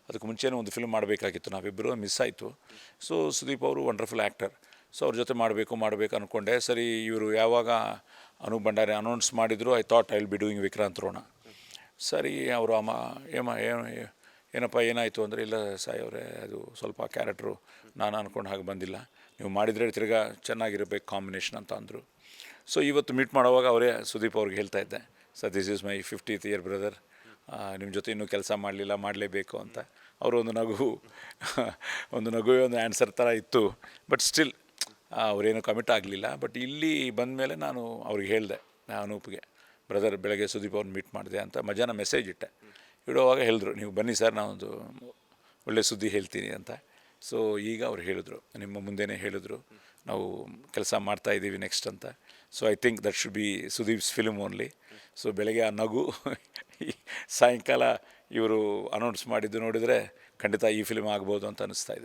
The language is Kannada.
ಅದಕ್ಕೆ ಮುಂಚೆನೇ ಒಂದು ಫಿಲ್ಮ್ ಮಾಡಬೇಕಾಗಿತ್ತು, ನಾವಿಬ್ಬರು ಮಿಸ್ ಆಯಿತು. ಸೊ ಸುದೀಪ್ ಅವರು ವಂಡರ್ಫುಲ್ ಆ್ಯಕ್ಟರ್. ಸೊ ಅವ್ರ ಜೊತೆ ಮಾಡಬೇಕು ಅಂದ್ಕೊಂಡೆ. ಸರಿ, ಇವರು ಯಾವಾಗ ಅನೂಪ್ ಭಂಡಾರಿ ಅನೌನ್ಸ್ ಮಾಡಿದರು, I thought I will be doing Vikrant Rona. ಸರಿ, ಅವರು ಏನಪ್ಪ ಏನಾಯಿತು ಅಂದರೆ, ಇಲ್ಲ ಸಾಯಿ ಅವರೇ, ಅದು ಸ್ವಲ್ಪ ಕ್ಯಾರೆಕ್ಟ್ರು ನಾನು ಅಂದ್ಕೊಂಡು ಹಾಗೆ ಬಂದಿಲ್ಲ, ನೀವು ಮಾಡಿದರೆ ತಿರ್ಗಾ ಚೆನ್ನಾಗಿರಬೇಕು ಕಾಂಬಿನೇಷನ್ ಅಂತ ಅಂದರು. ಸೊ ಇವತ್ತು ಮೀಟ್ ಮಾಡುವಾಗ ಅವರೇ ಸುದೀಪ್ ಅವ್ರಿಗೆ ಹೇಳ್ತಾ ಇದ್ದೆ, sir this is my 50th year brother, ನಿಮ್ಮ ಜೊತೆ ಇನ್ನೂ ಕೆಲಸ ಮಾಡಲೇಬೇಕು ಅಂತ. ಅವರು ಒಂದು ನಗುವೇ ಒಂದು ಆನ್ಸರ್ ಥರ ಇತ್ತು. ಬಟ್ ಸ್ಟಿಲ್ ಅವರೇನು ಕಮಿಟ್ ಆಗಲಿಲ್ಲ. ಬಟ್ ಇಲ್ಲಿ ಬಂದ ಮೇಲೆ ನಾನು ಅವ್ರಿಗೆ ಹೇಳಿದೆ, ಅನೂಪ್ಗೆ, ಬ್ರದರ್ ಬೆಳಗ್ಗೆ ಸುದೀಪ್ ಅವ್ರನ್ನ ಮೀಟ್ ಮಾಡಿದೆ ಅಂತ ಮಧ್ಯಾಹ್ನ ಮೆಸೇಜ್ ಇಟ್ಟೆ. ಇಡುವಾಗ ಹೇಳಿದ್ರು, ನೀವು ಬನ್ನಿ ಸರ್, ನಾನೊಂದು ಒಳ್ಳೆ ಸುದ್ದಿ ಹೇಳ್ತೀನಿ ಅಂತ. ಸೊ ಈಗ ಅವ್ರು ಹೇಳಿದ್ರು, ನಿಮ್ಮ ಮುಂದೆನೇ ಹೇಳಿದ್ರು, ನಾವು ಕೆಲಸ ಮಾಡ್ತಾಯಿದ್ದೀವಿ ನೆಕ್ಸ್ಟ್ ಅಂತ. So I think that should be Sudeep's film only. So ಬೆಳಗ್ಗೆ ಆ ನಗು ಸಾಯಂಕಾಲ ಇವರು ಅನೌನ್ಸ್ ಮಾಡಿದ್ದು ನೋಡಿದರೆ ಖಂಡಿತ ಈ ಫಿಲ್ಮ್ ಆಗ್ಬೋದು ಅಂತ ಅನ್ನಿಸ್ತಾ ಇದೆ.